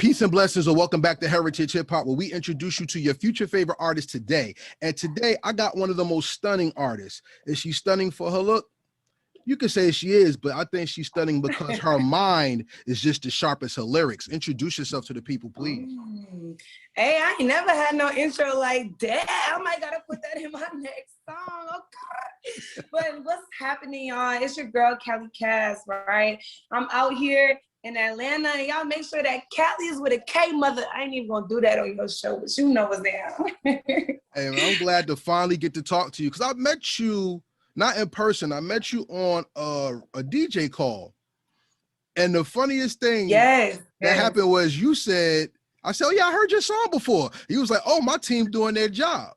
Peace and blessings, and welcome back to Heritage Hip Hop, where we introduce you to your future favorite artist today. And today, I got one of the most stunning artists. Is she stunning for her look? You could say she is, but I think she's stunning because her mind is just as sharp as her lyrics. Introduce yourself to the people, please. Hey, I ain't never had no intro like that. I might gotta put that in my next song. Oh God. But what's happening, y'all? It's your girl Kelly Cass, right? I'm out here in Atlanta, and y'all make sure that Cali is with a K, mother. I ain't even gonna do that on your show, but you know what's there. Hey, man, I'm glad to finally get to talk to you because I met you not in person. I met you on a DJ call, and the funniest thing that happened was you said, "I said, oh yeah, I heard your song before." He was like, "Oh, my team's doing their job."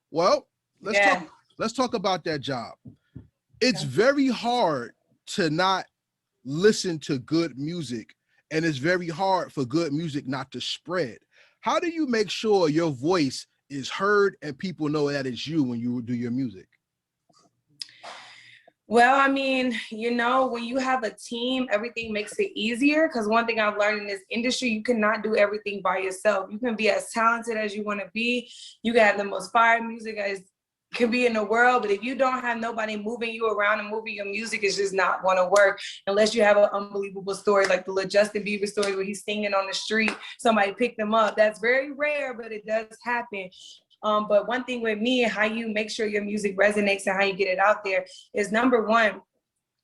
Well, let's talk about that job. It's very hard to not listen to good music, and it's very hard for good music not to spread. How do you make sure your voice is heard and people know that it's you when you do your music? Well, I mean, you know, when you have a team, everything makes it easier, because one thing I've learned in this industry, you cannot do everything by yourself. You can be as talented as you want to be. You can have the most fire music as can be in the world, but if you don't have nobody moving you around and moving your music, it's just not going to work unless you have an unbelievable story like the little Justin Bieber story where he's singing on the street, somebody picked him up. That's very rare, but it does happen. But one thing with me and how you make sure your music resonates and how you get it out there is, number one,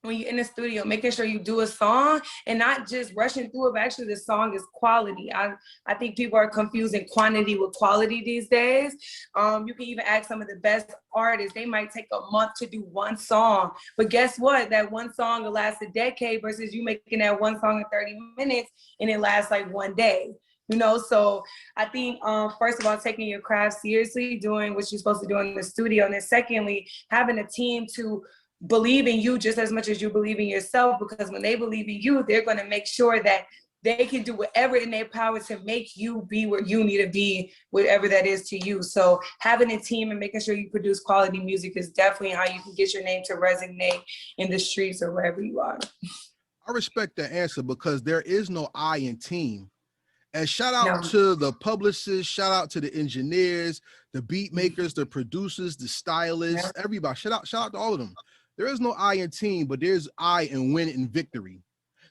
when you're in the studio, making sure you do a song and not just rushing through it, but actually the song is quality. I think people are confusing quantity with quality these days. You can even ask some of the best artists, they might take a month to do one song, but guess what? That one song will last a decade versus you making that one song in 30 minutes and it lasts like one day. You know, so I think first of all, taking your craft seriously, doing what you're supposed to do in the studio, and then secondly, having a team to believe in you just as much as you believe in yourself, because when they believe in you, they're going to make sure that they can do whatever in their power to make you be where you need to be, whatever that is to you. So having a team and making sure you produce quality music is definitely how you can get your name to resonate in the streets or wherever you are. I respect the answer because there is no I in team. And shout out to the publicists, shout out to the engineers, the beat makers, the producers, the stylists, everybody. Shout out to all of them. There is no I in team, but there's I in win and victory.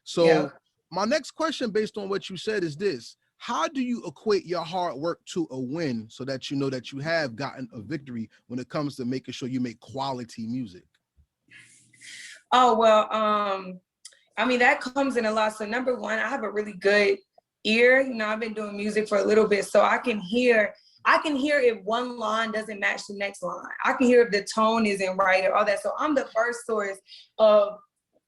So my next question based on what you said is this: how do you equate your hard work to a win so that you know that you have gotten a victory when it comes to making sure you make quality music? Oh, well, I mean, that comes in a lot. So number one, I have a really good ear. You know, I've been doing music for a little bit, so I can hear if one line doesn't match the next line. I can hear if the tone isn't right or all that. So I'm the first source of,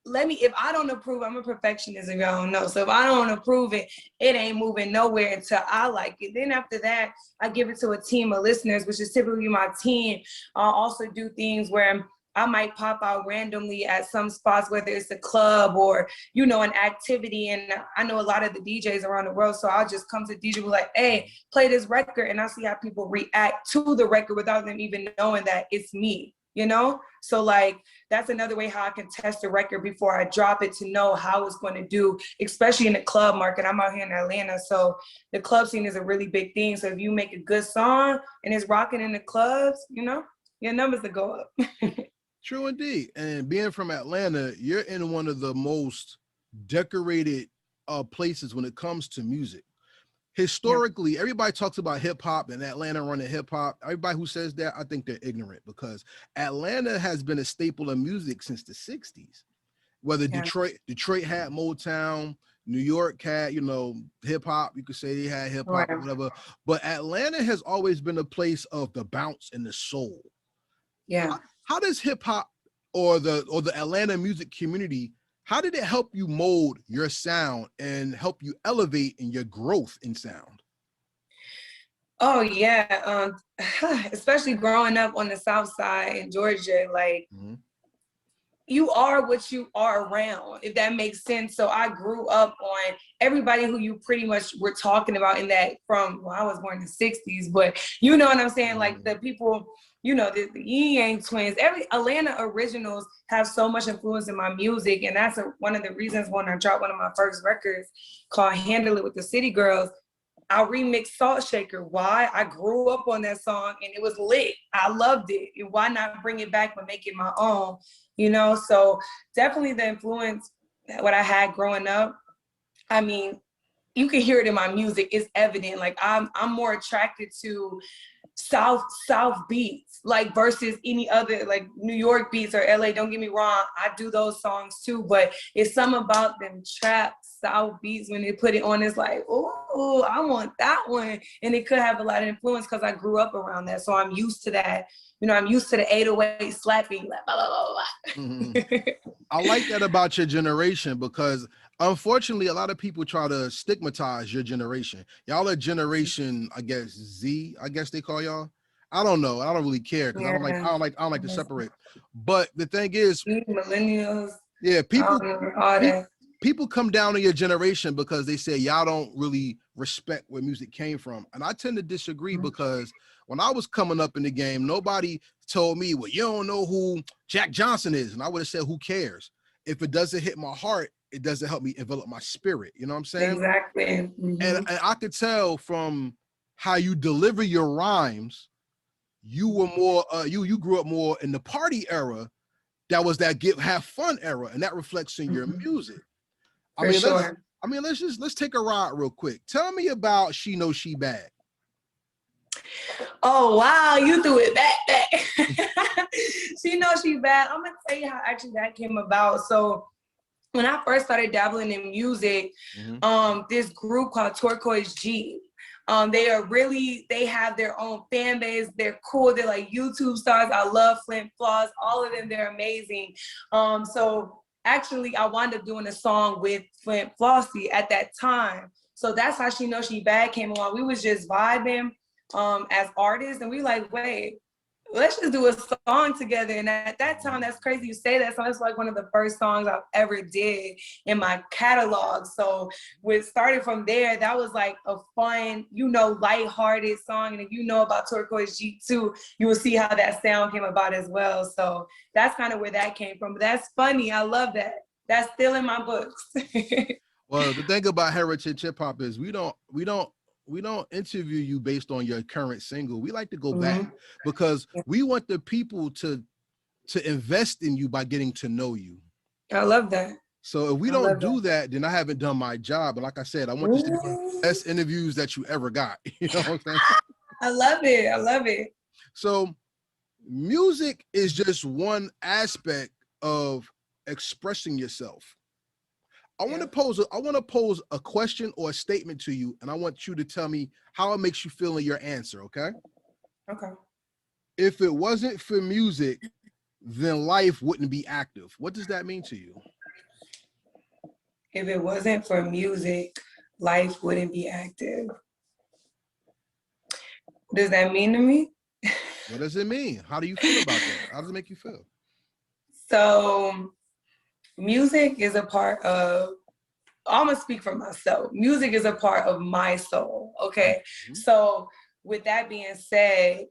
if I don't approve, I'm a perfectionist, if y'all don't know. So if I don't approve it, it ain't moving nowhere until I like it. Then after that, I give it to a team of listeners, which is typically my team. I'll also do things where I might pop out randomly at some spots, whether it's a club or, you know, an activity. And I know a lot of the DJs around the world, so I'll just come to DJ and be like, hey, play this record. And I see how people react to the record without them even knowing that it's me, you know? So like, that's another way how I can test the record before I drop it to know how it's going to do, especially in the club market. I'm out here in Atlanta, so the club scene is a really big thing. So if you make a good song and it's rocking in the clubs, you know, your numbers will go up. True indeed. And being from Atlanta, you're in one of the most decorated places when it comes to music. Historically, everybody talks about hip hop and Atlanta running hip hop. Everybody who says that, I think they're ignorant, because Atlanta has been a staple of music since the 60s. Whether Detroit had Motown, New York had, you know, hip hop, you could say they had hip hop or whatever. But Atlanta has always been a place of the bounce and the soul. Yeah. How does hip hop or the Atlanta music community, how did it help you mold your sound and help you elevate in your growth in sound? Oh yeah, especially growing up on the South Side in Georgia, like you are what you are around, if that makes sense. So I grew up on everybody who you pretty much were talking about in that from, well, I was born in the 60s, but you know what I'm saying? Like the people, you know, the Yin Yang Twins, every Atlanta originals have so much influence in my music. And that's one of the reasons when I dropped one of my first records called Handle It with the City Girls, I remixed Salt Shaker. Why? I grew up on that song and it was lit. I loved it. And why not bring it back but make it my own? You know, so definitely the influence, what I had growing up, I mean, you can hear it in my music. It's evident. Like I'm more attracted to South beats, like versus any other like New York beats or LA. Don't get me wrong, I do those songs too, but it's something about them trap South beats when they put it on. It's like, oh, I want that one, and it could have a lot of influence because I grew up around that, so I'm used to that. You know, I'm used to the 808 slapping, like, blah, blah, blah, blah. I like that about your generation because unfortunately, a lot of people try to stigmatize your generation. Y'all are generation, I guess, Z, I guess they call y'all. I don't know. I don't really care because I don't like to separate. But the thing is, millennials. Yeah, people come down on your generation because they say y'all don't really respect where music came from. And I tend to disagree because when I was coming up in the game, nobody told me, well, you don't know who Jack Johnson is. And I would have said, who cares? If it doesn't hit my heart, it doesn't help me develop my spirit. You know what I'm saying? Exactly. And I could tell from how you deliver your rhymes, you were more, you grew up more in the party era. That was that have fun era, and that reflects in your music. Let's take a ride real quick. Tell me about She Knows She Bad. Oh wow, you threw it back. She Knows She Bad. I'm gonna tell you how actually that came about. So when I first started dabbling in music, this group called Turquoise G. They have their own fan base. They're cool. They're like YouTube stars. I love Flint Floss. All of them, they're amazing. So actually I wound up doing a song with Flint Flossie at that time. So that's how She Knows She Bad came along. We was just vibing as artists, and we like, wait, let's just do a song together. And at that time, that's crazy you say that song. It's like one of the first songs I've ever did in my catalog. So we started from there. That was like a fun, you know, lighthearted song. And if you know about Turquoise G2, you will see how that sound came about as well. So that's kind of where that came from. But that's funny. I love that. That's still in my books. Well, the thing about Heritage Hip Hop is we don't interview you based on your current single. We like to go back because we want the people to invest in you by getting to know you. I love that. So if we don't do that, then I haven't done my job. And like I said, I want this to be one of the best interviews that you ever got. You know what I'm saying? I love it. I love it. So music is just one aspect of expressing yourself. I want to pose a question or a statement to you, and I want you to tell me how it makes you feel in your answer, okay? Okay. If it wasn't for music, then life wouldn't be active. What does that mean to you? If it wasn't for music, life wouldn't be active. What does that mean to me? What does it mean? How do you feel about that? How does it make you feel? So music is a part of, I'm gonna speak for myself. Music is a part of my soul, okay? So with that being said,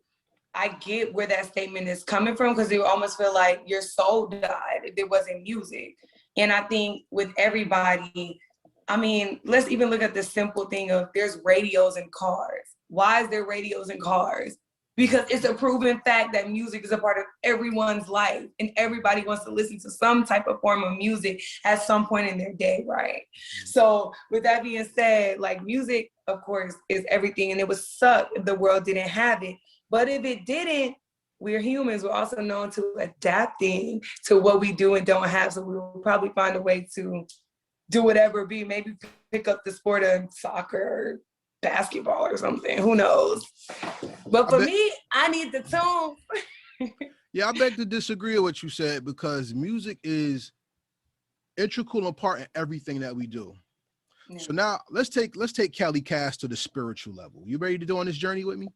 I get where that statement is coming from because you almost feel like your soul died if there wasn't music. And I think with everybody, I mean, let's even look at the simple thing of there's radios in cars. Why is there radios in cars? Because it's a proven fact that music is a part of everyone's life and everybody wants to listen to some type of form of music at some point in their day, right? So with that being said, like music, of course, is everything, and it would suck if the world didn't have it. But if it didn't, we're humans. We're also known to adapting to what we do and don't have. So we will probably find a way to do whatever it be, maybe pick up the sport of soccer or basketball or something, who knows? But for me, I need the tune. Yeah, I beg to disagree with what you said because music is integral and part in everything that we do. Yeah. So now let's take Kelly Cass to the spiritual level. You ready to go on this journey with me?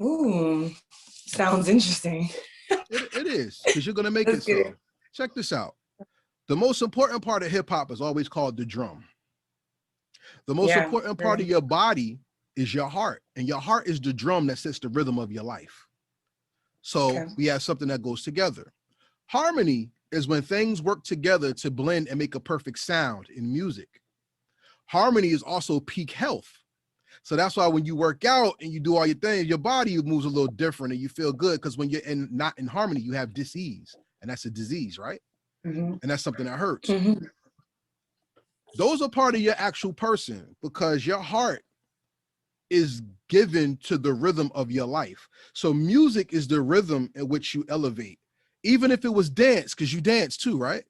Ooh, sounds interesting. It It is, because you're gonna make it so. Check this out. The most important part of hip hop is always called the drum. The most important part of your body is your heart, and your heart is the drum that sets the rhythm of your life. So we have something that goes together. Harmony is when things work together to blend and make a perfect sound in music. Harmony is also peak health. So that's why when you work out and you do all your things, your body moves a little different and you feel good, because when you're not in harmony, you have dis-ease, and that's a disease, right? And that's something that hurts. Those are part of your actual person, because your heart is given to the rhythm of your life. So music is the rhythm in which you elevate, even if it was dance, because you dance too, right?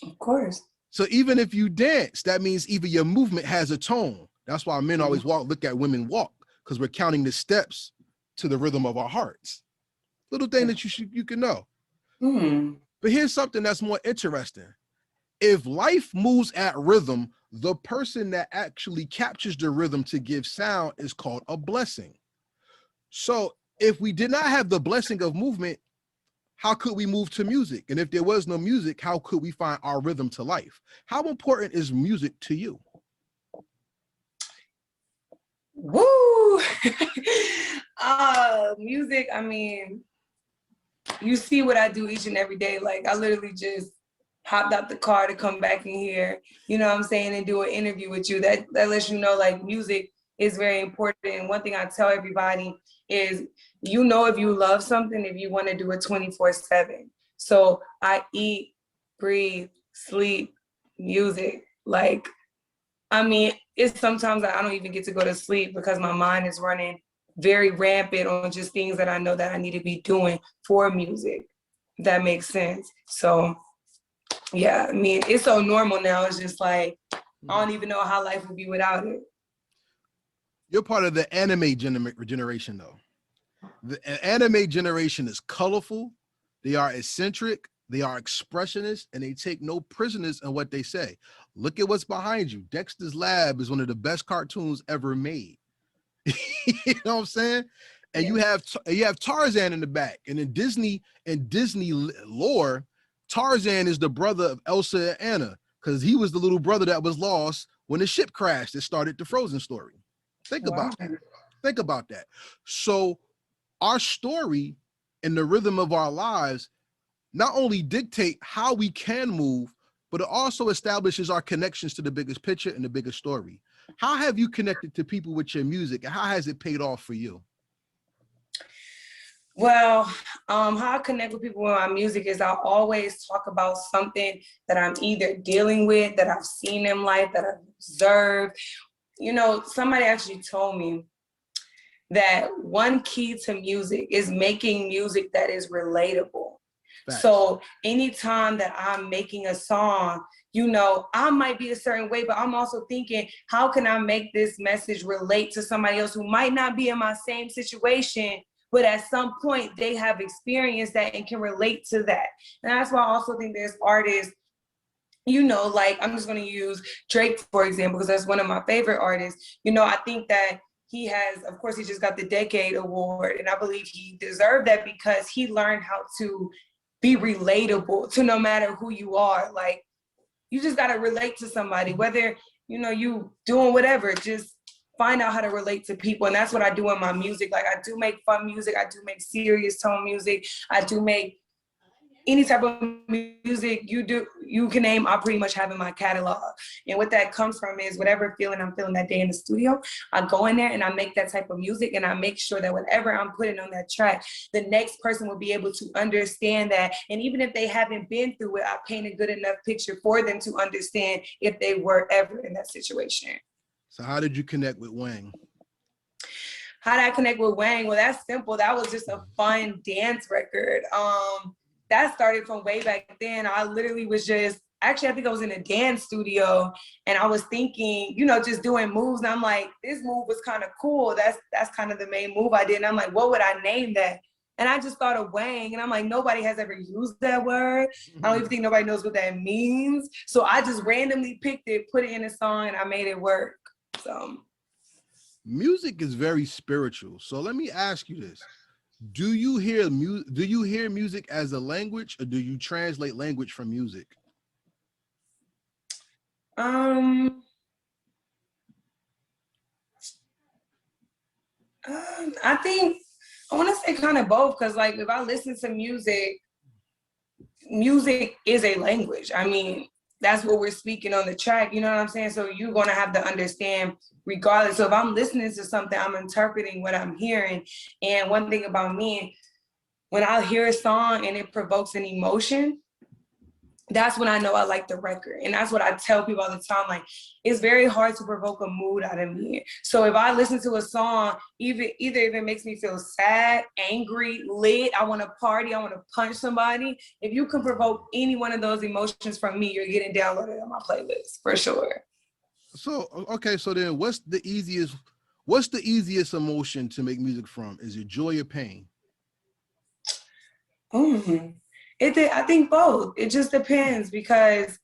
Of course. So even if you dance, that means even your movement has a tone. That's why men always look at women walk, because we're counting the steps to the rhythm of our hearts. Little thing that you can know. But here's something that's more interesting. If life moves at rhythm, the person that actually captures the rhythm to give sound is called a blessing. So if we did not have the blessing of movement, how could we move to music? And if there was no music, how could we find our rhythm to life? How important is music to you? Woo! Music, I mean, you see what I do each and every day. Like, I literally just hopped out the car to come back in here, you know what I'm saying, and do an interview with you. That lets you know, like, music is very important. And one thing I tell everybody is, you know, if you love something, if you want to do it 24/7. So I eat, breathe, sleep, music. Like, I mean, it's sometimes I don't even get to go to sleep because my mind is running very rampant on just things that I know that I need to be doing for music. That makes sense. So yeah, I mean, it's so normal now. It's just like, I don't even know how life would be without it. You're part of the anime generation, though. The anime generation is colorful. They are eccentric. They are expressionists, and they take no prisoners in what they say. Look at what's behind you. Dexter's Lab is one of the best cartoons ever made. You know what I'm saying? And you have Tarzan in the back. And in Disney lore, Tarzan is the brother of Elsa and Anna, because he was the little brother that was lost when the ship crashed that started the Frozen story. Think about that. Think about that. So our story and the rhythm of our lives not only dictate how we can move, but it also establishes our connections to the biggest picture and the biggest story. How have you connected to people with your music, and how has it paid off for you? Well, how I connect with people with my music is I always talk about something that I'm either dealing with, that I've seen in life, that I've observed. You know, somebody actually told me that one key to music is making music that is relatable. Facts. So anytime that I'm making a song, you know, I might be a certain way, but I'm also thinking, how can I make this message relate to somebody else who might not be in my same situation, but at some point they have experienced that and can relate to that. And that's why I also think there's artists, you know, like I'm just going to use Drake, for example, because that's one of my favorite artists. You know, I think that he has, of course, he just got the Decade Award, and I believe he deserved that because he learned how to be relatable to no matter who you are. Like, you just got to relate to somebody, whether, you know, you doing whatever, just find out how to relate to people. And that's what I do in my music. Like, I do make fun music. I do make serious tone music. I do make any type of music you can name, I pretty much have in my catalog. And what that comes from is whatever feeling I'm feeling that day in the studio, I go in there and I make that type of music, and I make sure that whatever I'm putting on that track, the next person will be able to understand that. And even if they haven't been through it, I paint a good enough picture for them to understand if they were ever in that situation. So how did you connect with Wang? How did I connect with Wang? Well, that's simple. That was just a fun dance record. That started from way back then. I literally was just, actually, I think I was in a dance studio and I was thinking, you know, just doing moves. And I'm like, this move was kind of cool. That's kind of the main move I did. And I'm like, what would I name that? And I just thought of Wang. And I'm like, nobody has ever used that word. I don't even think nobody knows what that means. So I just randomly picked it, put it in a song, and I made it work. So music is very spiritual. So let me ask you this. Do you hear music as a language, or do you translate language from music? I think I want to say kind of both, because like if I listen to music, music is a language. I mean, that's what we're speaking on the track, you know what I'm saying? So you're going to have to understand regardless. So if I'm listening to something, I'm interpreting what I'm hearing. And one thing about me, when I hear a song and it provokes an emotion, that's when I know I like the record. And that's what I tell people all the time. Like, it's very hard to provoke a mood out of me. So if I listen to a song, either if it makes me feel sad, angry, lit, I want to party, I want to punch somebody, if you can provoke any one of those emotions from me, you're getting downloaded on my playlist for sure. So, okay, so then what's the easiest emotion to make music from? Is it joy or pain? I think both. It just depends, because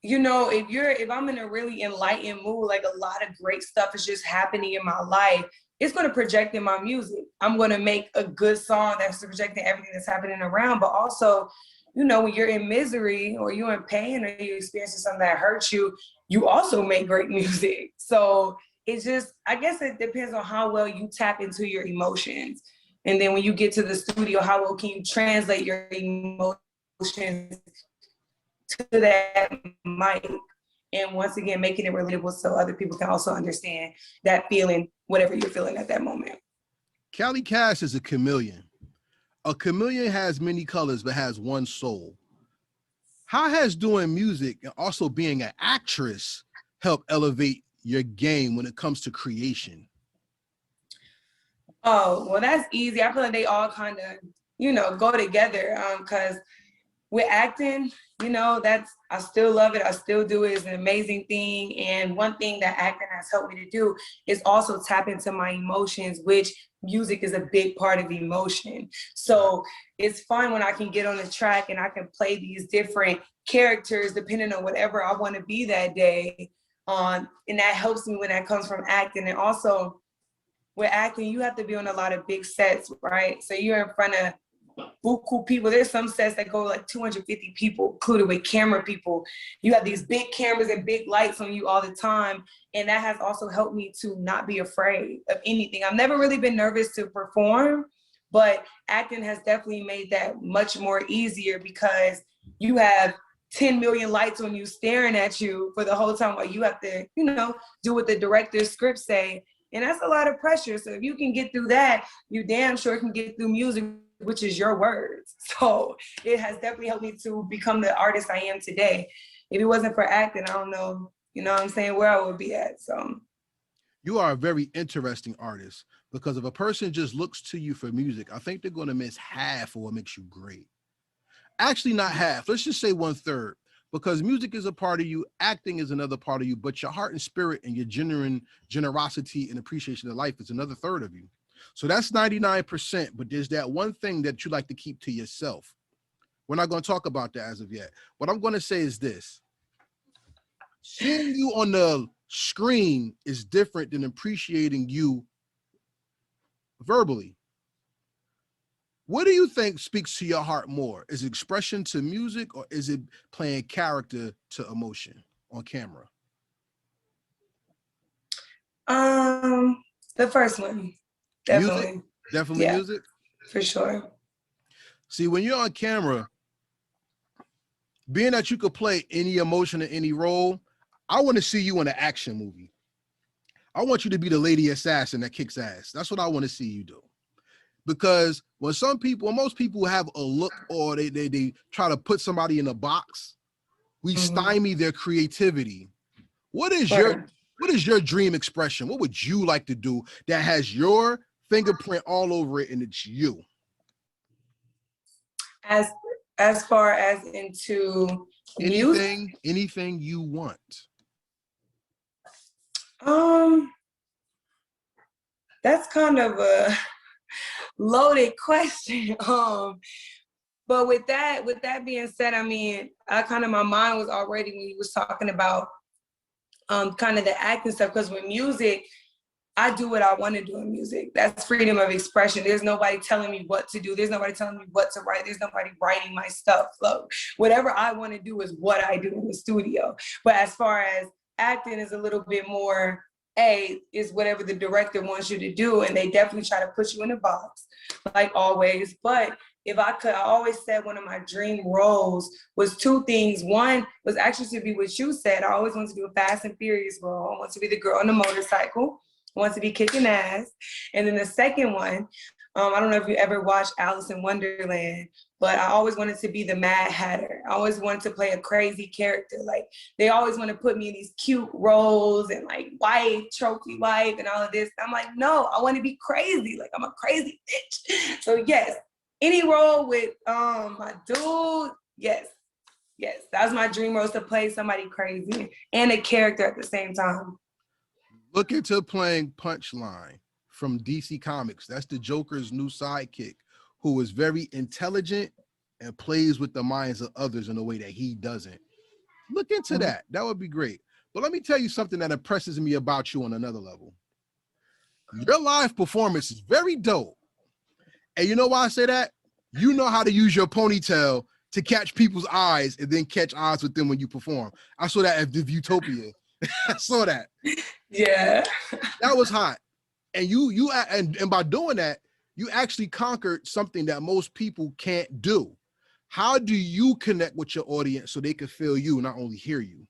you know, if I'm in a really enlightened mood, like a lot of great stuff is just happening in my life, it's going to project in my music. I'm going to make a good song that's projecting everything that's happening around. But also, you know, when you're in misery or you're in pain or you're experiencing something that hurts you, you also make great music. So it's just, I guess it depends on how well you tap into your emotions. And then when you get to the studio, how well can you translate your emotions to that mic? And once again, making it relatable so other people can also understand that feeling, whatever you're feeling at that moment. Callie Cass is a chameleon. A chameleon has many colors, but has one soul. How has doing music and also being an actress help elevate your game when it comes to creation? Oh, well, that's easy. I feel like they all kind of, you know, go together. Because with acting, you know, I still love it. I still do it. It's an amazing thing. And one thing that acting has helped me to do is also tap into my emotions, which music is a big part of emotion. So it's fun when I can get on the track and I can play these different characters depending on whatever I want to be that day. And that helps me when that comes from acting. And also with acting, you have to be on a lot of big sets, right? So you're in front of buku people. There's some sets that go like 250 people, included with camera people. You have these big cameras and big lights on you all the time. And that has also helped me to not be afraid of anything. I've never really been nervous to perform, but acting has definitely made that much more easier, because you have 10 million lights on you staring at you for the whole time while you have to, you know, do what the director's script say. And that's a lot of pressure. So if you can get through that, you damn sure can get through music, which is your words. So it has definitely helped me to become the artist I am today. If it wasn't for acting, I don't know, you know what I'm saying, where I would be at. So you are a very interesting artist, because if a person just looks to you for music, I think they're going to miss half of what makes you great. Actually, not half. Let's just say 1/3, because music is a part of you, acting is another part of you, but your heart and spirit and your genuine generosity and appreciation of life is another third of you. So that's 99%, but there's that one thing that you like to keep to yourself. We're not going to talk about that as of yet. What I'm going to say is this: seeing you on the screen is different than appreciating you verbally. What do you think speaks to your heart more? Is it expression to music, or is it playing character to emotion on camera? The first one, definitely. Music? Definitely Yeah, music? for sure. See, when you're on camera, being that you could play any emotion in any role, I want to see you in an action movie. I want you to be the lady assassin that kicks ass. That's what I want to see you do. Because when most people have a look, or they try to put somebody in a box, we stymie their creativity. What is your dream expression? What would you like to do that has your fingerprint all over it and it's you? As far as into music? Anything you want. That's kind of a loaded question. But with that being said, I mean, my mind was already when you was talking about kind of the acting stuff, because with music, I do what I want to do in music. That's freedom of expression. There's nobody telling me what to do. There's nobody telling me what to write. There's nobody writing my stuff. So whatever I want to do is what I do in the studio. But as far as acting is a little bit more, is whatever the director wants you to do. And they definitely try to put you in a box, like always. But if I could, I always said one of my dream roles was two things. One was actually to be what you said. I always wanted to do a Fast and Furious role. I want to be the girl on the motorcycle. Wants to be kicking ass. And then the second one, I don't know if you ever watched Alice in Wonderland, but I always wanted to be the Mad Hatter. I always wanted to play a crazy character. Like, they always want to put me in these cute roles and like wife, trophy wife, and all of this. I'm like, no, I want to be crazy. Like, I'm a crazy bitch. So yes, any role with my dude, yes. That was my dream role, to play somebody crazy and a character at the same time. Look into playing Punchline from DC Comics. That's the Joker's new sidekick, who is very intelligent and plays with the minds of others in a way that he doesn't. Look into that. That would be great. But let me tell you something that impresses me about you on another level. Your live performance is very dope. And you know why I say that? You know how to use your ponytail to catch people's eyes and then catch eyes with them when you perform. I saw that at the Utopia. I saw that. Yeah. That was hot. And by doing that, you actually conquered something that most people can't do. How do you connect with your audience so they can feel you, not only hear you?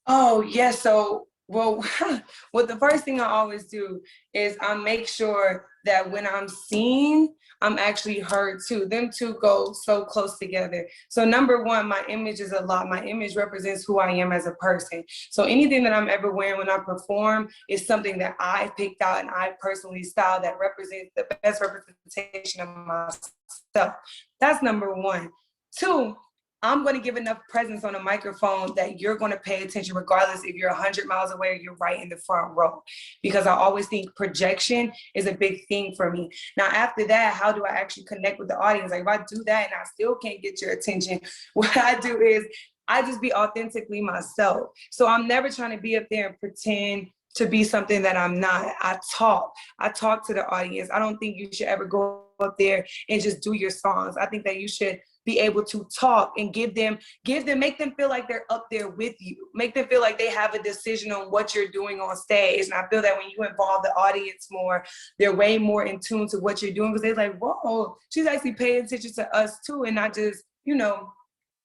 Oh, yeah. So, well, the first thing I always do is I make sure that when I'm seen, I'm actually heard too. Them two go so close together. So number one, my image is a lot. My image represents who I am as a person. So anything that I'm ever wearing when I perform is something that I picked out and I personally styled that represents the best representation of myself. That's number one. Two, I'm going to give enough presence on a microphone that you're going to pay attention regardless if you're 100 miles away or you're right in the front row, because I always think projection is a big thing for me. Now, after that, how do I actually connect with the audience? Like, if I do that and I still can't get your attention, what I do is I just be authentically myself. So I'm never trying to be up there and pretend to be something that I'm not. I talk to the audience. I don't think you should ever go up there and just do your songs. I think that you should be able to talk and make them feel like they're up there with you. Make them feel like they have a decision on what you're doing on stage. And I feel that when you involve the audience more, they're way more in tune to what you're doing, because they're like, whoa, she's actually paying attention to us too, and not just,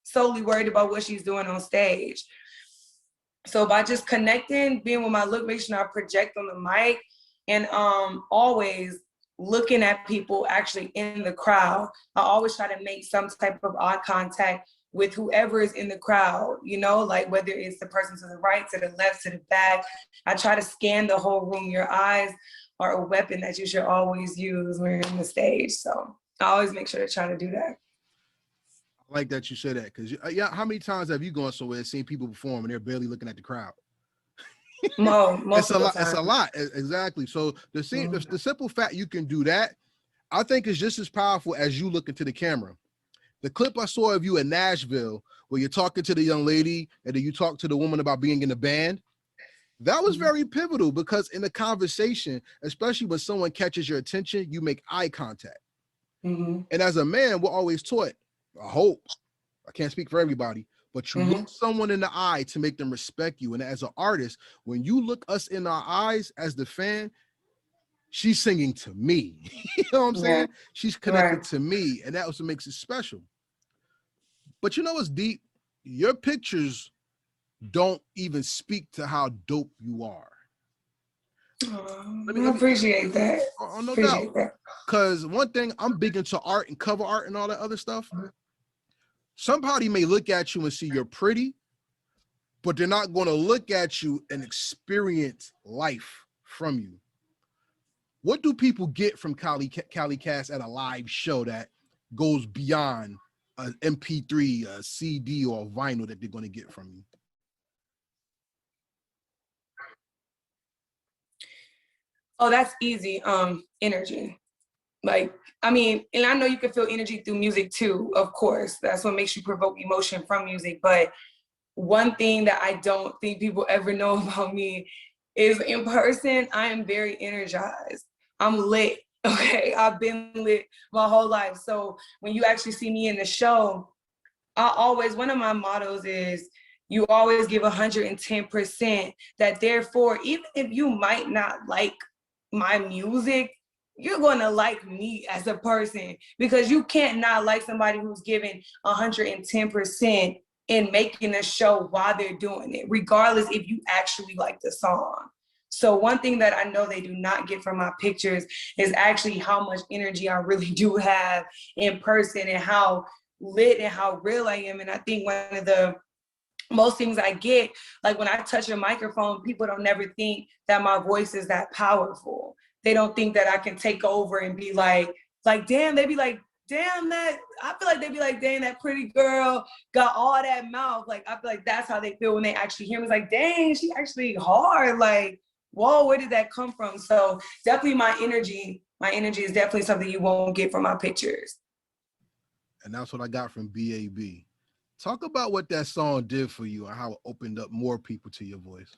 solely worried about what she's doing on stage. So by just connecting, being with my look, make sure I project on the mic, and always looking at people actually in the crowd. I always try to make some type of eye contact with whoever is in the crowd, like whether it's the person to the right, to the left, to the back. I try to scan the whole room. Your eyes are a weapon that you should always use when you're on the stage. So I always make sure to try to do that. I like that you say that, because how many times have you gone somewhere and seen people perform and they're barely looking at the crowd? It's a lot. It's a lot. Exactly. So the simple fact you can do that, I think, is just as powerful as you look into the camera. The clip I saw of you in Nashville, where you're talking to the young lady and then you talk to the woman about being in the band, that was very pivotal, because in the conversation, especially when someone catches your attention, you make eye contact. And as a man, we're always taught, I hope, I can't speak for everybody, but you look someone in the eye to make them respect you. And as an artist, when you look us in our eyes as the fan, she's singing to me. You know what I'm saying? She's connected to me, and that also makes it special. But you know what's deep? Your pictures don't even speak to how dope you are. I appreciate that. Oh, no doubt. Because one thing, I'm big into art and cover art and all that other stuff. Somebody may look at you and see you're pretty, but they're not going to look at you and experience life from you. What do people get from Cali Cass at a live show that goes beyond an MP3, a CD, or a vinyl that they're going to get from you? Oh, that's easy. Energy. Like, I mean, and I know you can feel energy through music too, of course. That's what makes you provoke emotion from music. But one thing that I don't think people ever know about me is in person, I am very energized. I'm lit, okay? I've been lit my whole life. So when you actually see me in the show, one of my mottos is, you always give 110%, that therefore, even if you might not like my music, you're going to like me as a person, because you can't not like somebody who's giving 110% in making a show while they're doing it, regardless if you actually like the song. So one thing that I know they do not get from my pictures is actually how much energy I really do have in person, and how lit and how real I am. And I think one of the most things I get, like when I touch a microphone, people don't never think that my voice is that powerful. They don't think that I can take over and be like, damn, they be like, damn, that, I feel like they be like, dang, that pretty girl got all that mouth. Like, I feel like that's how they feel when they actually hear me. It's like, dang, she actually hard. Like, whoa, where did that come from? So definitely my energy is definitely something you won't get from my pictures. And that's what I got from B.A.B. Talk about what that song did for you and how it opened up more people to your voice.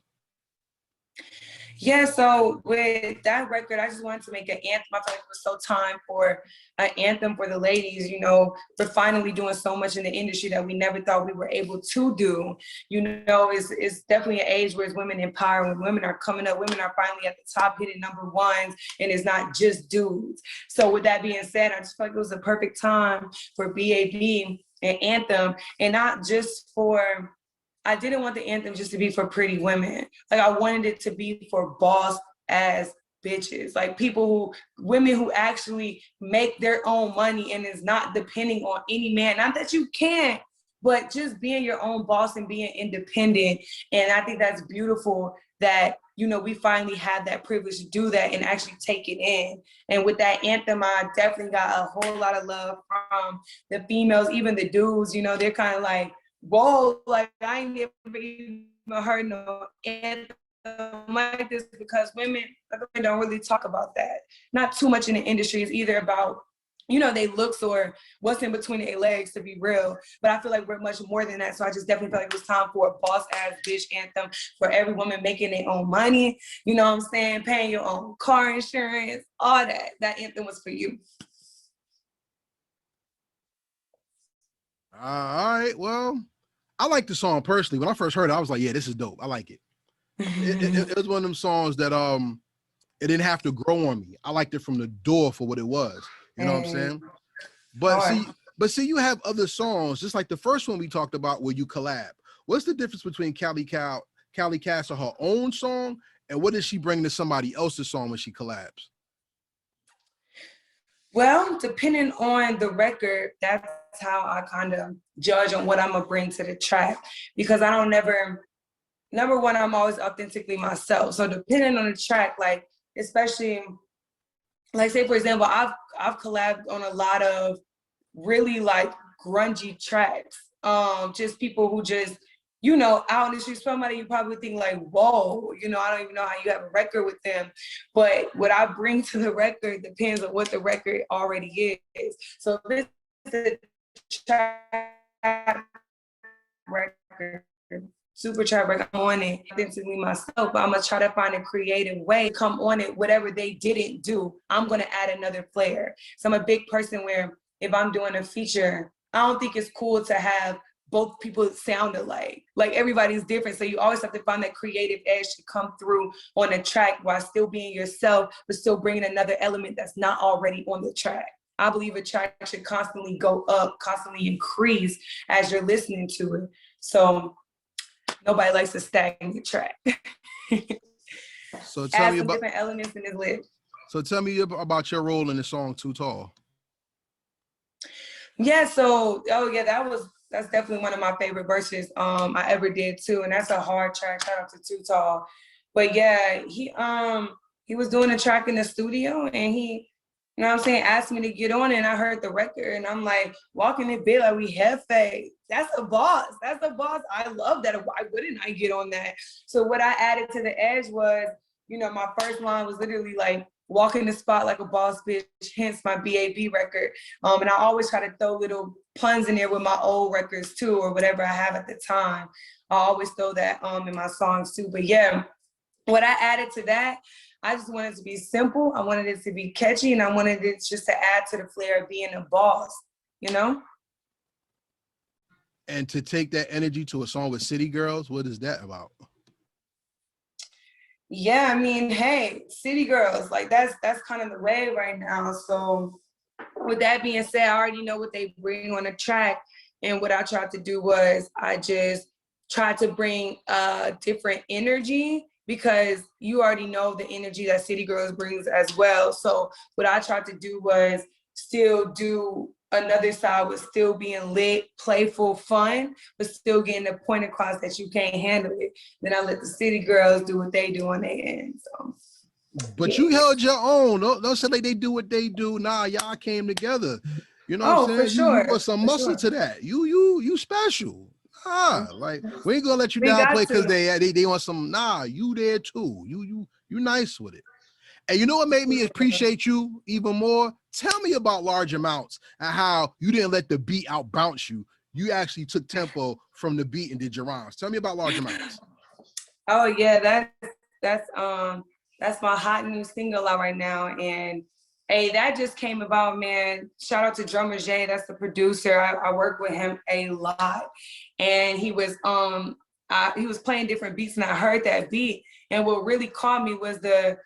Yeah, so with that record, I just wanted to make an anthem. I felt like it was so time for an anthem for the ladies. You know, we're finally doing so much in the industry that we never thought we were able to do. You know, it's definitely an age where it's women empowered. When women are coming up, women are finally at the top, hitting #1s, and it's not just dudes. So with that being said, I just felt like it was a perfect time for B.A.B. and Anthem, and not just for, I didn't want the anthem just to be for pretty women. Like, I wanted it to be for boss ass bitches, like women who actually make their own money and is not depending on any man. Not that you can't, but just being your own boss and being independent. And I think that's beautiful that, you know, we finally had that privilege to do that and actually take it in. And with that anthem, I definitely got a whole lot of love from the females, even the dudes. You know, they're kind of like, whoa, like I ain't never even heard no anthem like this, because women don't really talk about that. Not too much in the industry. It's either about, you know, they looks or what's in between their legs, to be real. But I feel like we're much more than that. So I just definitely feel like it was time for a boss ass bitch anthem for every woman making their own money. You know what I'm saying? Paying your own car insurance, all that. That anthem was for you. All right, well, I like the song personally. When I first heard it, I was like, yeah, this is dope. I like it. It was one of them songs that it didn't have to grow on me. I liked it from the door for what it was. You know what I'm saying? But see, you have other songs, just like the first one we talked about where you collab. What's the difference between Callie Cass or her own song, and what does she bring to somebody else's song when she collabs? Well, depending on the record, that's how I kind of judge on what I'm gonna bring to the track, because I don't number one, I'm always authentically myself. So depending on the track, like, especially, like, say for example, I've collabed on a lot of really like grungy tracks. Just people who just, you know, out in the street, somebody you probably think like, whoa, you know, I don't even know how you have a record with them. But what I bring to the record depends on what the record already is. So this is a trap record, super trap record, I'm on it authentically myself, but I'm gonna try to find a creative way to come on it. Whatever they didn't do, I'm gonna add another flair. So I'm a big person where if I'm doing a feature, I don't think it's cool to have both people sound alike. Like, everybody's different. So you always have to find that creative edge to come through on a track while still being yourself, but still bringing another element that's not already on the track. I believe a track should constantly go up, constantly increase as you're listening to it. So nobody likes a stagnant track. So tell Add me some about different elements in his list. So tell me about your role in the song Too Tall. Yeah, so that's definitely one of my favorite verses I ever did too. And that's a hard track. Shout out to Too Tall. But yeah, he was doing a track in the studio, and he, you know what I'm saying, asked me to get on it, and I heard the record and I'm like, walking it bit like we have faith. That's a boss. That's a boss. I love that. Why wouldn't I get on that? So what I added to the edge was, you know, my first line was literally like, walking the spot like a boss bitch, hence my B.A.B. record. And I always try to throw little puns in there with my old records too, or whatever I have at the time. I always throw that in my songs too. But yeah, what I added to that, I just wanted it to be simple. I wanted it to be catchy, and I wanted it just to add to the flair of being a boss, you know? And to take that energy to a song with City Girls, what is that about? Yeah, I mean, hey, City Girls, like that's kind of the wave right now. So with that being said, I already know what they bring on the track. And what I tried to do was I just tried to bring a different energy, because you already know the energy that City Girls brings as well. So what I tried to do was still do another side with still being lit, playful, fun, but still getting the point across that you can't handle it. Then I let the City Girls do what they do on their end. So, but yeah. You held your own. Don't say like they do what they do. Nah, y'all came together. You know what I'm saying? For sure. You put some muscle to that. You special. Nah, like we ain't gonna let you downplay because they want some. Nah, you there too. You nice with it. And you know what made me appreciate you even more? Tell me about Large Amounts and how you didn't let the beat out bounce you. You actually took tempo from the beat and did your rhymes. Tell me about Large Amounts. Oh yeah, that's my hot new single out right now. And hey, that just came about, man. Shout out to drummer Jay, that's the producer. I work with him a lot. And he was playing different beats, and I heard that beat. And what really caught me was the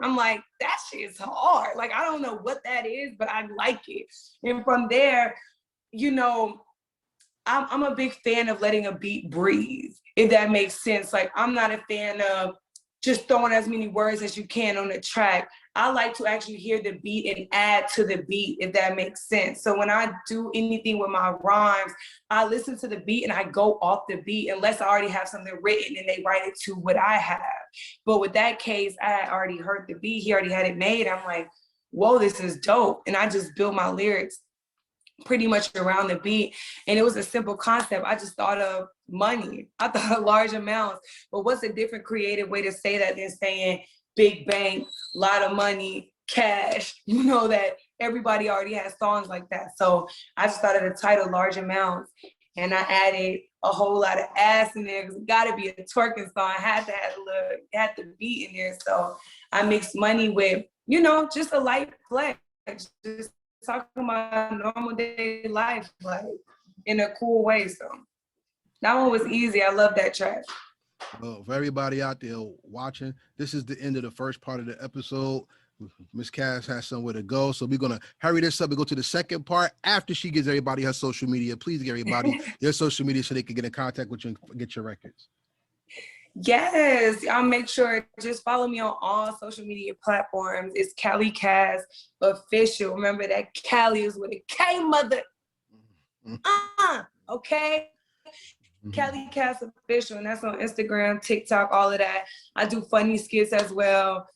I'm like, that shit is hard. Like, I don't know what that is, but I like it. And from there, you know, I'm a big fan of letting a beat breathe, if that makes sense. Like, I'm not a fan of just throwing as many words as you can on the track. I like to actually hear the beat and add to the beat, if that makes sense. So when I do anything with my rhymes, I listen to the beat and I go off the beat, unless I already have something written and they write it to what I have. But with that case, I had already heard the beat, he already had it made. I'm like, whoa, this is dope. And I just built my lyrics pretty much around the beat. And it was a simple concept. I just thought of money. I thought of large amounts. But what's a different creative way to say that than saying big bank, lot of money, cash? You know that everybody already has songs like that. So I just thought of the title Large Amounts. And I added a whole lot of ass in there, because it gotta be a twerking song. I had to have had the beat in there. So I mixed money with, you know, just a light flex. Just talking about normal day life, like in a cool way. So that one was easy. I love that track. Well, for everybody out there watching, this is the end of the first part of the episode. Miss Cass has somewhere to go, so we're gonna hurry this up and go to the second part after she gives everybody her social media. Please give everybody their social media so they can get in contact with you and get your records. Yes, I'll make sure, just follow me on all social media platforms. It's Cali Cass Official. Remember that Cali is with a K, mother. Okay. Cali Cass Official, and that's on Instagram, TikTok, all of that. I do funny skits as well.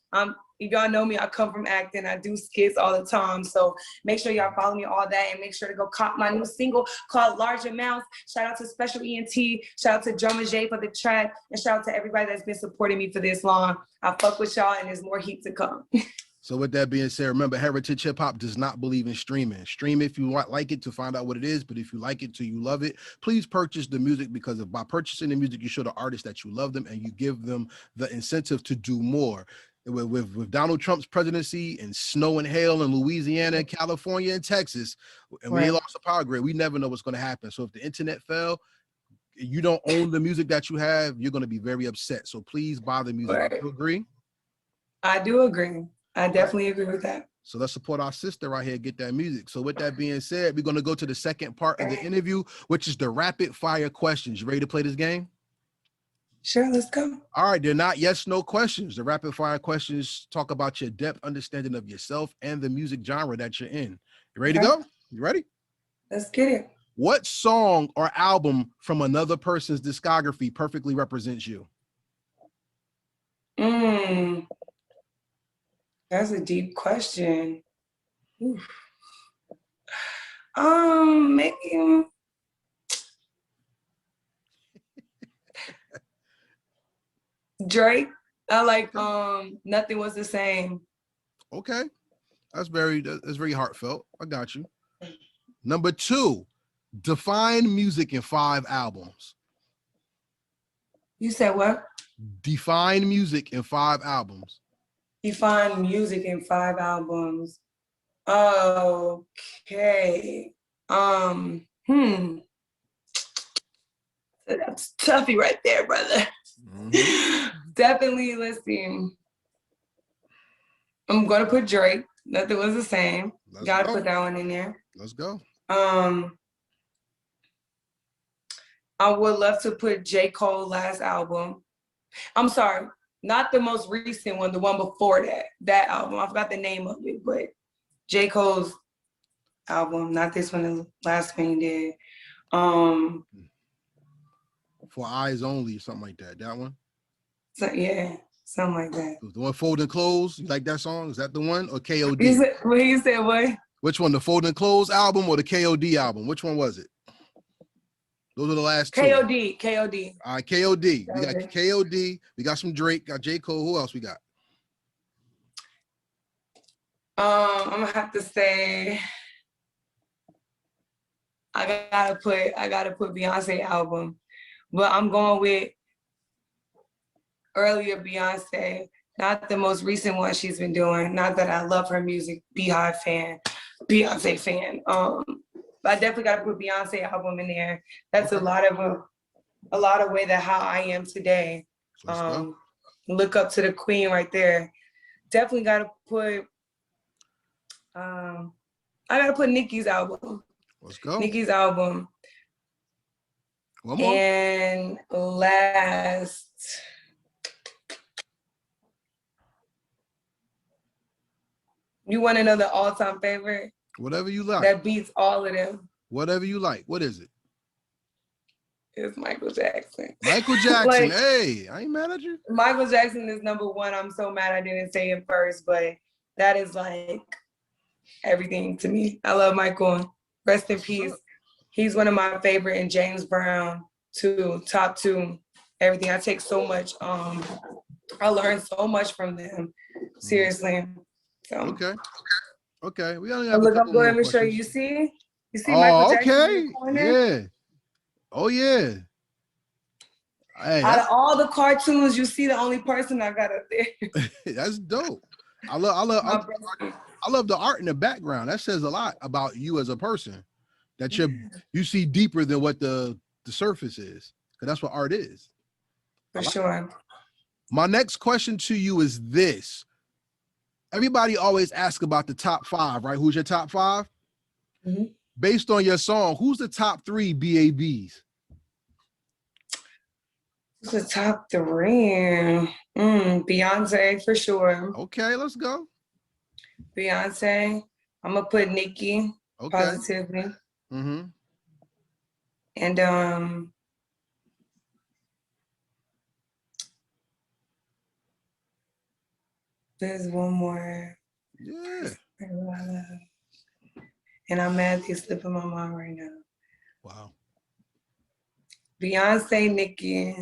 If y'all know me, I come from acting. I do skits all the time. So make sure y'all follow me all that, and make sure to go cop my new single called Large Amounts. Shout out to Special ENT. Shout out to Drummer Jay for the track. And shout out to everybody that's been supporting me for this long. I fuck with y'all, and there's more heat to come. So with that being said, remember, Heritage Hip Hop does not believe in streaming. Stream if you like it to find out what it is, but if you like it till you love it, please purchase the music, because by purchasing the music, you show the artist that you love them and you give them the incentive to do more. With Donald Trump's presidency and snow and hail in Louisiana, California, and Texas, and we lost the power grid, we never know what's going to happen. So if the internet fell, you don't own the music that you have, you're going to be very upset. So please buy the music. Do you agree? I do agree. I definitely agree with that. So let's support our sister right here, get that music. So with that being said, we're going to go to the second part of the interview, which is the rapid fire questions. You ready to play this game? Sure, let's go. All right, they're not yes, no questions. The rapid fire questions talk about your depth understanding of yourself and the music genre that you're in. You ready to go? You ready? Let's get it. What song or album from another person's discography perfectly represents you? That's a deep question. Oof. Maybe Drake. I like Nothing Was the Same. Okay. That's very heartfelt. I got you. Number 2, define music in 5 albums. You said what? Define music in 5 albums. Define music in 5 albums. Okay. That's toughy right there, brother. Definitely, let's see. I'm gonna put Drake. Nothing was the same. Gotta put that one in there. Let's go. I would love to put J. Cole last album. I'm sorry, not the most recent one, the one before that album. I forgot the name of it, but J. Cole's album, not this one, the last one he did. For Eyes Only, something like that. That one? So, yeah, something like that. The one Folding Clothes, you like that song? Is that the one? Or KOD? You said what? Which one, the Folding Clothes album or the KOD album? Which one was it? Those are the last two. KOD. All right, KOD. We got KOD. We got some Drake. Got J. Cole. Who else we got? I'm gonna have to say I gotta put Beyonce album, but I'm going with earlier Beyonce, not the most recent one she's been doing. Not that I love her music, Beyonce fan. But I definitely gotta put Beyonce album in there. That's a lot of way that how I am today. Look up to the queen right there. Definitely gotta put. I gotta put Nicki's album. Let's go. Nicki's album. One more. And last. You want another all-time favorite? Whatever you like. That beats all of them. Whatever you like. What is it? It's Michael Jackson. Michael Jackson. Hey, I ain't mad at you. Michael Jackson is #1. I'm so mad I didn't say it first, but that is like everything to me. I love Michael. Rest in peace. He's one of my favorite, and James Brown too. Top 2. Everything. I take so much. I learned so much from them. Seriously. So. Okay. We only have look up. Go ahead and show you. You see oh, Michael Jackson okay. in the corner? Yeah. Oh yeah. Hey, out of all the cartoons, you see the only person I got up there. That's dope. I love the art in the background. That says a lot about you as a person. That you see deeper than what the surface is. Because that's what art is. For sure. My next question to you is this. Everybody always asks about the top 5, right? Who's your top 5? Mm-hmm. Based on your song, who's the top 3 B.A.Bs? Who's the top 3? Beyonce for sure. Okay, let's go. Beyonce. I'm gonna put Nicki positively. Mm-hmm. And there's one more. Yeah. And I'm mad he's slipping my mind right now. Wow. Beyonce, Nicki,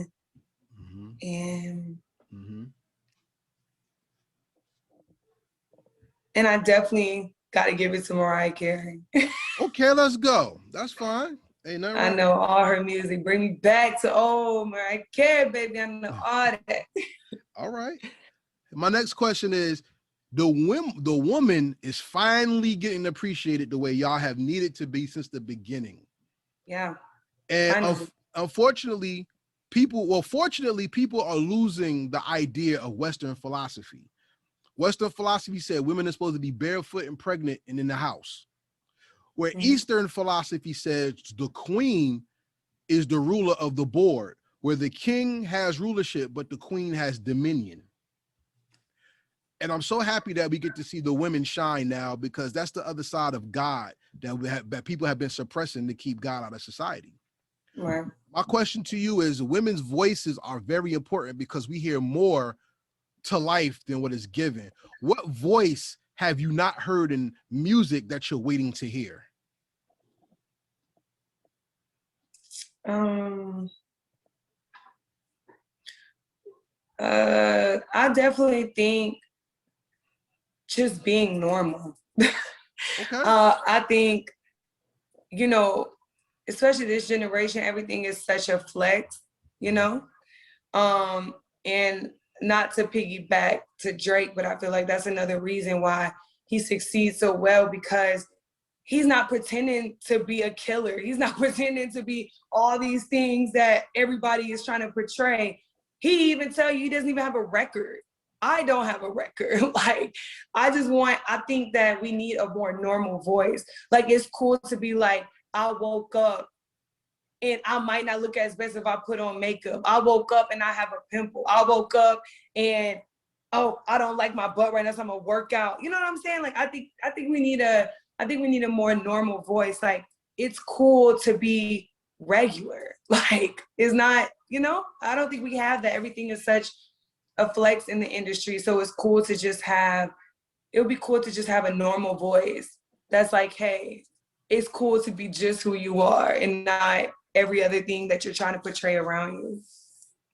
and I definitely got to give it to Mariah Carey. Okay, let's go. That's fine. Ain't nothing wrong. I know all her music. Bring me back to Mariah Carey, baby. I know all that. All right. My next question is, the woman is finally getting appreciated the way y'all have needed to be since the beginning. Yeah. And unfortunately, people are losing the idea of Western philosophy. Western philosophy said women are supposed to be barefoot and pregnant and in the house. Where Eastern philosophy says the queen is the ruler of the board, where the king has rulership, but the queen has dominion. And I'm so happy that we get to see the women shine now, because that's the other side of God that people have been suppressing to keep God out of society. Right. My question to you is, women's voices are very important because we hear more to life than what is given. What voice have you not heard in music that you're waiting to hear? I definitely think just being normal. Okay. I think, especially this generation, everything is such a flex, And not to piggyback to Drake, but I feel like that's another reason why he succeeds so well, because he's not pretending to be a killer. He's not pretending to be all these things that everybody is trying to portray. He even tell you he doesn't even have a record. I don't have a record. Like, I think that we need a more normal voice. Like, it's cool to be like, I woke up and I might not look as best if I put on makeup. I woke up and I have a pimple. I woke up and, oh, I don't like my butt right now, so I'm gonna work out. You know what I'm saying? Like, I think we need a more normal voice. Like, it's cool to be regular. Like, it's not, I don't think we have that. Everything is such a flex in the industry. So it's cool to just have, it would be cool to just have a normal voice that's like, hey, it's cool to be just who you are and not every other thing that you're trying to portray around you.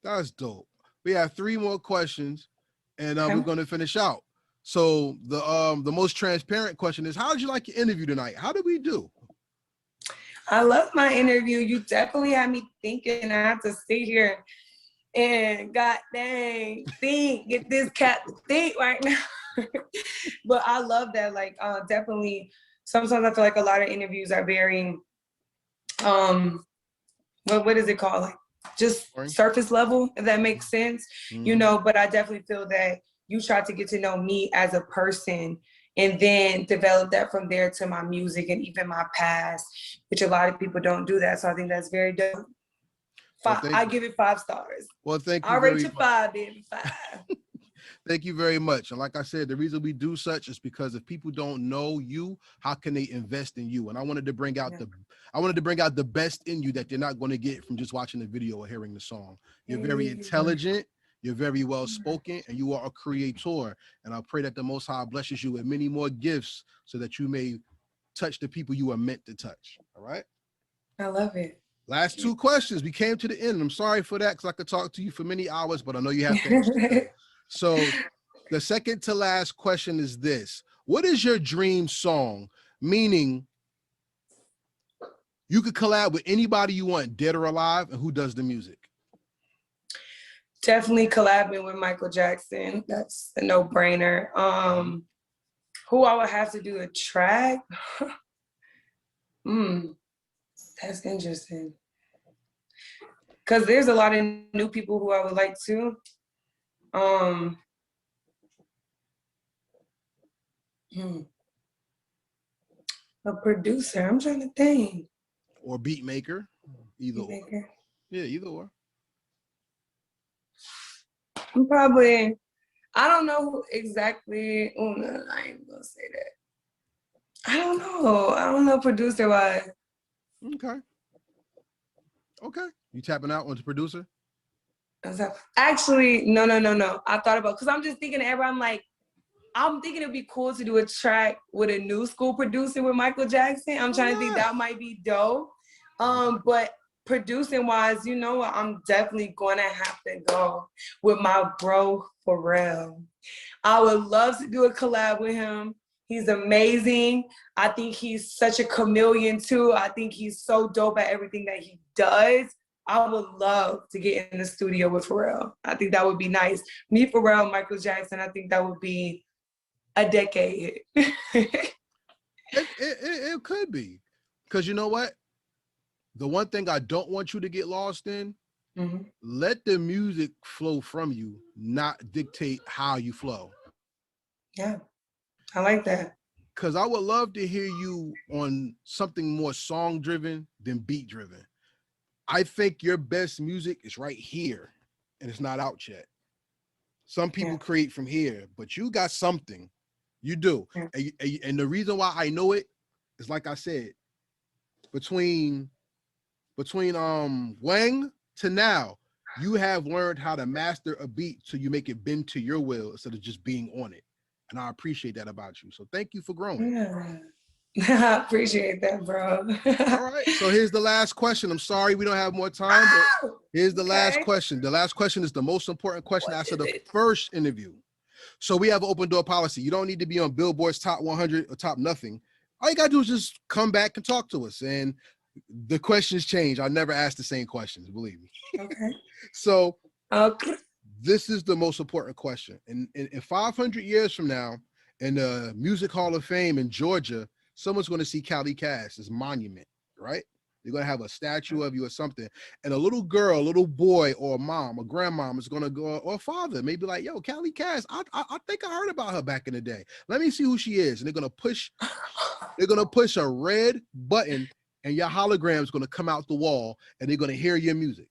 That's dope. We have 3 more questions, and we're going to finish out. So the most transparent question is, how did you like your interview tonight? How did we do? I love my interview. You definitely had me thinking. I have to sit here and god dang, get this cat to think right now. But I love that. Like, definitely, sometimes I feel like a lot of interviews are very, what is it called? Like, just surface level, if that makes sense. Mm-hmm. But I definitely feel that you try to get to know me as a person and then develop that from there to my music and even my past, which a lot of people don't do that. So I think that's very dope. I give it 5 stars. Well, thank you. I'll rate you 5, baby. 5. Thank you very much. And like I said, the reason we do such is because if people don't know you, how can they invest in you? And I wanted to bring out the best in you that they're not going to get from just watching the video or hearing the song. You're very intelligent, you're very well spoken, and you are a creator. And I pray that the Most High blesses you with many more gifts so that you may touch the people you are meant to touch. All right. I love it. Last 2 questions. We came to the end. I'm sorry for that, because I could talk to you for many hours, but I know you have to answer. So the second to last question is this. What is your dream song? Meaning you could collab with anybody you want, dead or alive, and who does the music? Definitely collabing with Michael Jackson. That's a no-brainer. Who I would have to do a track? That's interesting. Because there's a lot of new people who I would like to. A producer, I'm trying to think. Or beat maker, either or. Yeah, either or. I'm probably, I don't know exactly. Oh no, I ain't gonna say that. I don't know producer-wise. Okay. You tapping out on the producer? Actually, no. I thought about, because I'm just thinking I'm thinking it'd be cool to do a track with a new school producer with Michael Jackson. I'm trying to think that might be dope. But producing wise, I'm definitely gonna have to go with my bro Pharrell. I would love to do a collab with him. He's amazing. I think he's such a chameleon too. I think he's so dope at everything that he does. I would love to get in the studio with Pharrell. I think that would be nice. Me, Pharrell, Michael Jackson, I think that would be a decade hit. It could be. Because you know what? The one thing I don't want you to get lost in, let the music flow from you, not dictate how you flow. Yeah, I like that. Because I would love to hear you on something more song-driven than beat-driven. I think your best music is right here, and it's not out yet. Some people create from here, but you got something. You do. And the reason why I know it is, like I said, between Wang to now, you have learned how to master a beat so you make it bend to your will instead of just being on it. And I appreciate that about you. So thank you for growing. Yeah. I appreciate that, bro. All right. So here's the last question. I'm sorry we don't have more time, but here's the last question. The last question is the most important question after the first interview. So we have an open door policy. You don't need to be on Billboard's top 100 or top nothing. All you got to do is just come back and talk to us. And the questions change. I'll never ask the same questions, believe me. Okay. So Okay. This is the most important question. In 500 years from now, in the Music Hall of Fame in Georgia, someone's going to see Callie Cass as monument, right? They're going to have a statue of you or something. And a little girl, a little boy, or a mom, a grandmom is going to go, or a father, maybe like, yo, Callie Cass, I think I heard about her back in the day. Let me see who she is. And they're going to push a red button, and your hologram is going to come out the wall, and they're going to hear your music.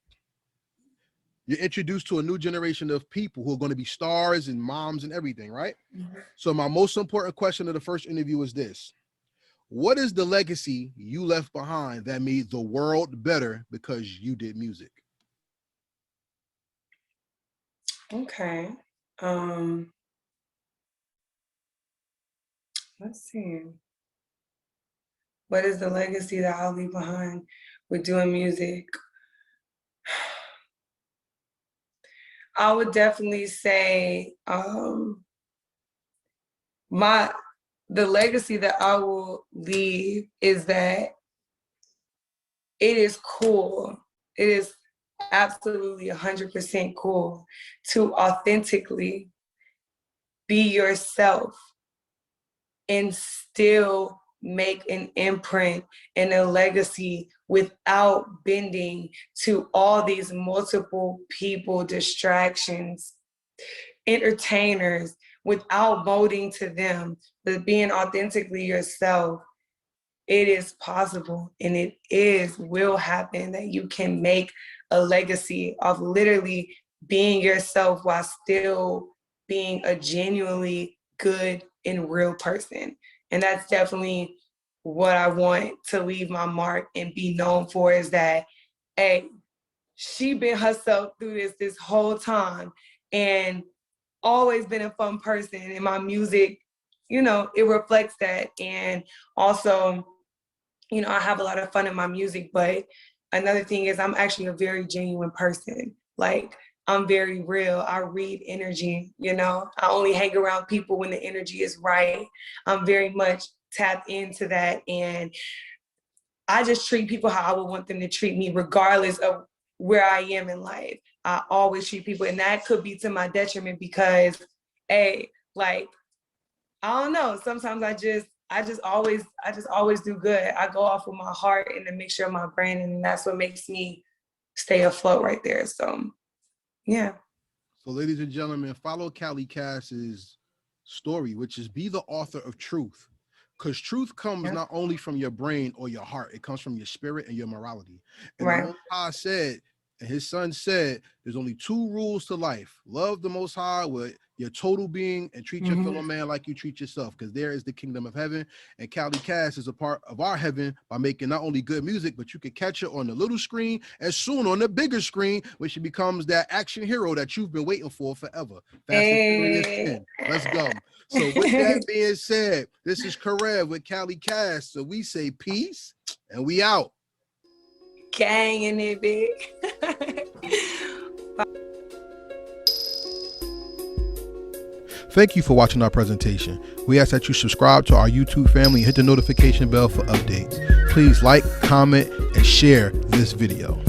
You're introduced to a new generation of people who are going to be stars and moms and everything, right? Mm-hmm. So my most important question of the first interview is this. What is the legacy you left behind that made the world better because you did music? Okay. Let's see. What is the legacy that I'll leave behind with doing music? I would definitely say the legacy that I will leave is that it is cool. It is absolutely 100% cool to authentically be yourself and still make an imprint and a legacy without bending to all these multiple people, distractions, entertainers, without voting to them, but being authentically yourself. It is possible, and will happen that you can make a legacy of literally being yourself while still being a genuinely good and real person. And that's definitely what I want to leave my mark and be known for, is that, hey, she been herself through this whole time and always been a fun person. And my music, it reflects that. And also, I have a lot of fun in my music, but another thing is I'm actually a very genuine person. Like, I'm very real. I read energy, I only hang around people when the energy is right. I'm very much tapped into that. And I just treat people how I would want them to treat me, regardless of where I am in life. I always treat people, and that could be to my detriment because, I don't know. Sometimes I just always do good. I go off with my heart and a mixture of my brain, and that's what makes me stay afloat right there. So, yeah. So, ladies and gentlemen, follow Callie Cass's story, which is be the author of truth. Because truth comes not only from your brain or your heart, it comes from your spirit and your morality. And the Most High said, and his son said, there's only 2 rules to life. Love the Most High with your total being and treat your fellow man like you treat yourself, because there is the kingdom of heaven. And Callie Cass is a part of our heaven by making not only good music, but you can catch it on the little screen and soon on the bigger screen, when she becomes that action hero that you've been waiting for forever. Fast and Furious 10. Let's go. So with that being said, this is Karev with Callie Cass. So we say peace and we out. Gang in it, big. Thank you for watching our presentation. We ask that you subscribe to our YouTube family and hit the notification bell for updates. Please like, comment, and share this video.